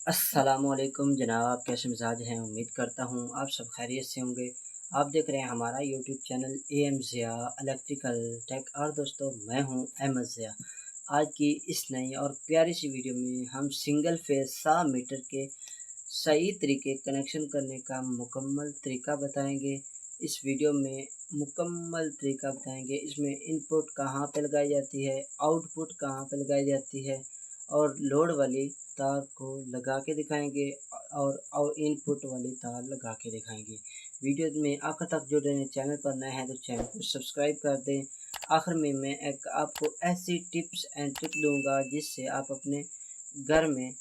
अस्सलामुअलैकुम जनाब, कैसे मिजाज हैं। उम्मीद करता हूँ आप सब खैरियत से होंगे। आप देख रहे हैं हमारा YouTube channel M Zia electrical tech और दोस्तों मैं हूँ अहमद ज़िया। आज की इस नई और प्यारी सी वीडियो में हम सिंगल फेज 100 मीटर के सही तरीके कनेक्शन करने का मुकम्मल तरीका बताएंगे। इस वीडियो में मुकम्मल तरीका बताएंगे। इसमें इनपुट कहाँ पे लगाई जाती है, आउटपुट कहाँ पे लगाई जाती है और लोड वाली तार को लगा के दिखाएंगे और इनपुट वाली तार लगा के दिखाएंगे। वीडियो में आखिर तक जुड़ रहे हैं। चैनल पर नए हैं तो चैनल को सब्सक्राइब कर दें। आखिर में मैं एक आपको ऐसी टिप्स एंड ट्रिक दूंगा जिससे आप अपने घर में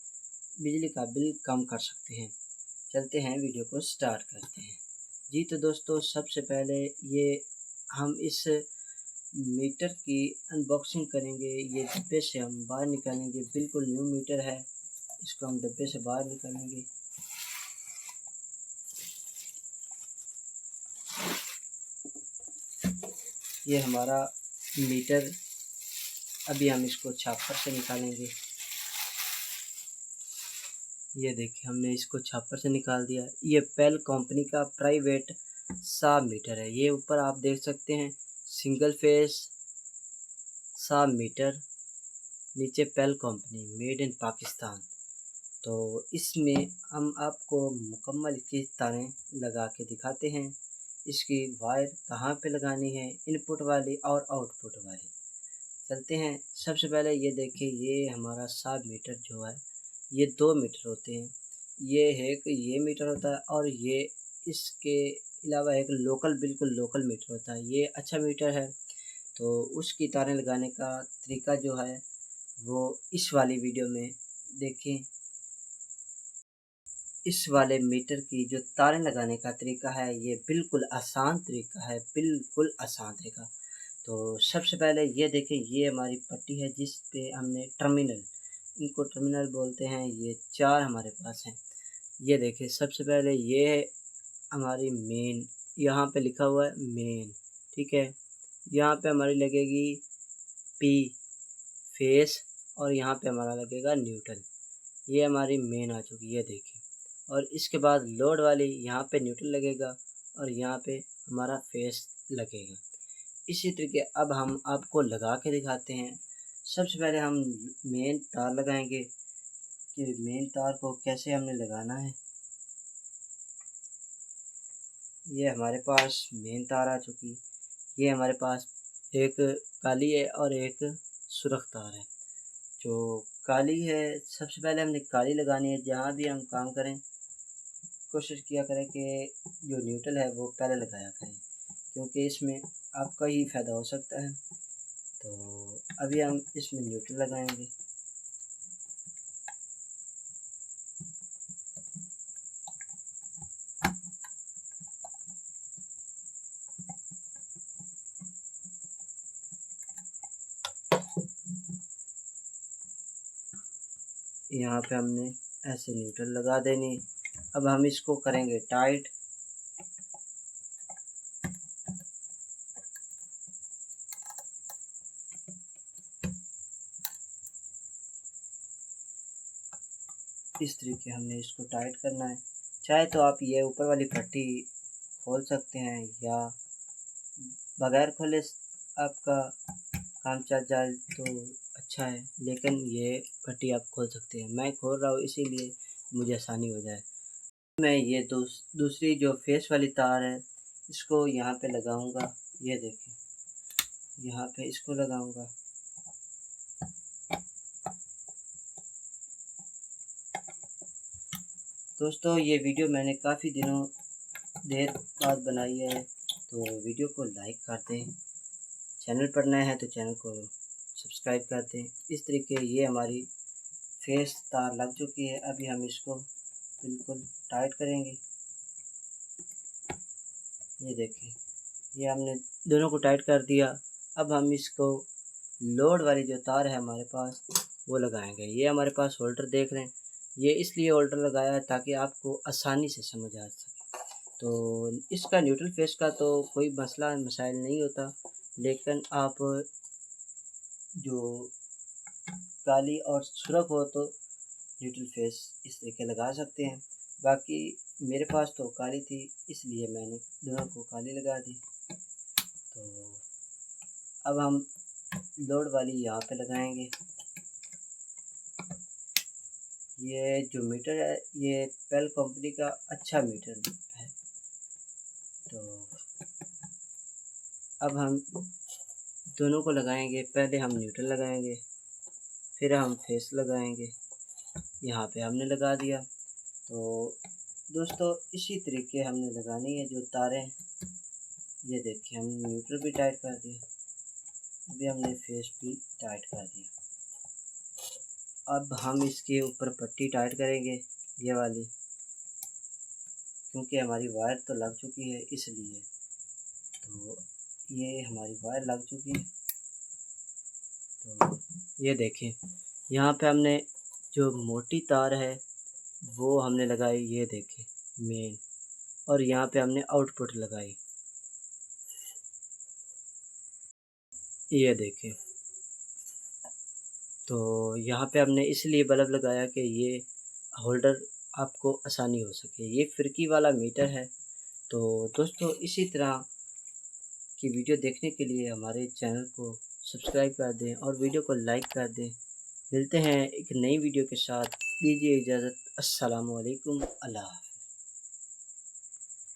बिजली का बिल कम कर सकते हैं। चलते हैं, वीडियो को स्टार्ट करते हैं। जी तो दोस्तों, सबसे पहले ये हम इस मीटर की अनबॉक्सिंग करेंगे। ये डिब्बे से हम बाहर निकालेंगे। बिल्कुल न्यू मीटर है, इसको हम डिब्बे से बाहर निकालेंगे। ये हमारा मीटर, अभी हम इसको छापर से निकालेंगे। ये देखिए, हमने इसको छापर से निकाल दिया। ये पेल कंपनी का प्राइवेट 100 मीटर है। ये ऊपर आप देख सकते हैं सिंगल फेस 100 मीटर, नीचे पेल कंपनी मेड इन पाकिस्तान। तो इसमें हम आपको मुकम्मल इसकी तारें लगा के दिखाते हैं। इसकी वायर कहाँ पे लगानी है, इनपुट वाली और आउटपुट वाली। चलते हैं। सबसे पहले ये देखिए, ये हमारा 7 मीटर जो है, ये 2 मीटर होते हैं। ये एक ये मीटर होता है और ये इसके अलावा एक लोकल, बिल्कुल लोकल मीटर होता है। ये अच्छा मीटर है। तो उसकी तारें लगाने का तरीका जो है वो इस वाली वीडियो में देखें। इस वाले मीटर की जो तारें लगाने का तरीका है ये बिल्कुल आसान तरीका है, बिल्कुल आसान तरीका। तो सबसे पहले ये देखें, ये हमारी पट्टी है जिस पे हमने टर्मिनल, इनको टर्मिनल बोलते हैं, ये 4 हमारे पास हैं। ये देखें, सबसे पहले ये है हमारी मेन, यहाँ पे लिखा हुआ है मेन, ठीक है। यहाँ पे हमारी लगेगी पी फेस और यहाँ पे हमारा लगेगा न्यूट्रल। ये हमारी मेन आ चुकी है, ये देखिए। और इसके बाद लोड वाली, यहाँ पे न्यूट्रल लगेगा और यहाँ पे हमारा फेस लगेगा। इसी तरीके अब हम आपको लगा के दिखाते हैं। सबसे पहले हम मेन तार लगाएंगे कि मेन तार को कैसे हमने लगाना है। ये हमारे पास मेन तार आ चुकी। ये हमारे पास एक काली है और एक सुर्ख तार है। जो काली है, सबसे पहले हमने काली लगानी है। जहाँ भी हम काम करें कोशिश किया करें कि जो न्यूट्रल है वो पहले लगाया करें, क्योंकि इसमें आपका ही फ़ायदा हो सकता है। तो अभी हम इसमें न्यूट्रल लगाएंगे। यहाँ पे हमने ऐसे न्यूट्रल लगा देनी। अब हम इसको करेंगे टाइट। इस तरीके हमने इसको टाइट करना है। चाहे तो आप ये ऊपर वाली पट्टी खोल सकते हैं या बगैर खोले आपका काम चल जाए तो अच्छा है, लेकिन ये पट्टी आप खोल सकते हैं। मैं खोल रहा हूँ इसीलिए मुझे आसानी हो जाए। मैं ये दूसरी जो फेस वाली तार है इसको यहाँ पे लगाऊंगा। ये देखें, यहाँ पे इसको लगाऊंगा। दोस्तों, ये वीडियो मैंने काफ़ी दिनों देर बाद बनाई है, तो वीडियो को लाइक कर दें। चैनल पर नए हैं तो चैनल को सब्सक्राइब कर दें। इस तरीके ये हमारी फेस तार लग चुकी है। अभी हम इसको बिल्कुल टाइट करेंगे। ये देखें, ये हमने दोनों को टाइट कर दिया। अब हम इसको लोड वाली जो तार है हमारे पास वो लगाएंगे। ये हमारे पास होल्डर देख रहे हैं। ये इसलिए होल्डर लगाया है ताकि आपको आसानी से समझ आ सके। तो इसका न्यूट्रल फेस का तो कोई मसला मसाइल नहीं होता, लेकिन आप जो काली और सुर्ख हो तो न्यूट्रल फेस इस तरीके लगा सकते हैं। बाकी मेरे पास तो काली थी, इसलिए मैंने दोनों को काली लगा दी। तो अब हम लोड वाली यहाँ पे लगाएंगे। ये जो मीटर है ये पेल कंपनी का अच्छा मीटर है। तो अब हम दोनों को लगाएंगे। पहले हम न्यूट्रल लगाएंगे, फिर हम फेस लगाएंगे। यहाँ पे हमने लगा दिया। तो दोस्तों इसी तरीके हमने लगानी है जो तारें। ये देखिए हमने न्यूट्रल भी टाइट कर दिया, अभी हमने फेस भी टाइट कर दिया। अब हम इसके ऊपर पट्टी टाइट करेंगे, ये वाली, क्योंकि हमारी वायर तो लग चुकी है इसलिए। तो ये हमारी वायर लग चुकी है। तो ये देखें यहाँ पे हमने जो मोटी तार है वो हमने लगाई, ये देखें मेन, और यहाँ पे हमने आउटपुट लगाई, ये देखें। तो यहाँ पे हमने इसलिए बल्ब लगाया कि ये होल्डर आपको आसानी हो सके। ये फिरकी वाला मीटर है। तो दोस्तों इसी तरह की वीडियो देखने के लिए हमारे चैनल को सब्सक्राइब कर दें और वीडियो को लाइक कर दें। मिलते हैं एक नई वीडियो के साथ, दीजिए इजाज़त। अस्सलामु अलैकुम, अल्लाह हाफ़िज़।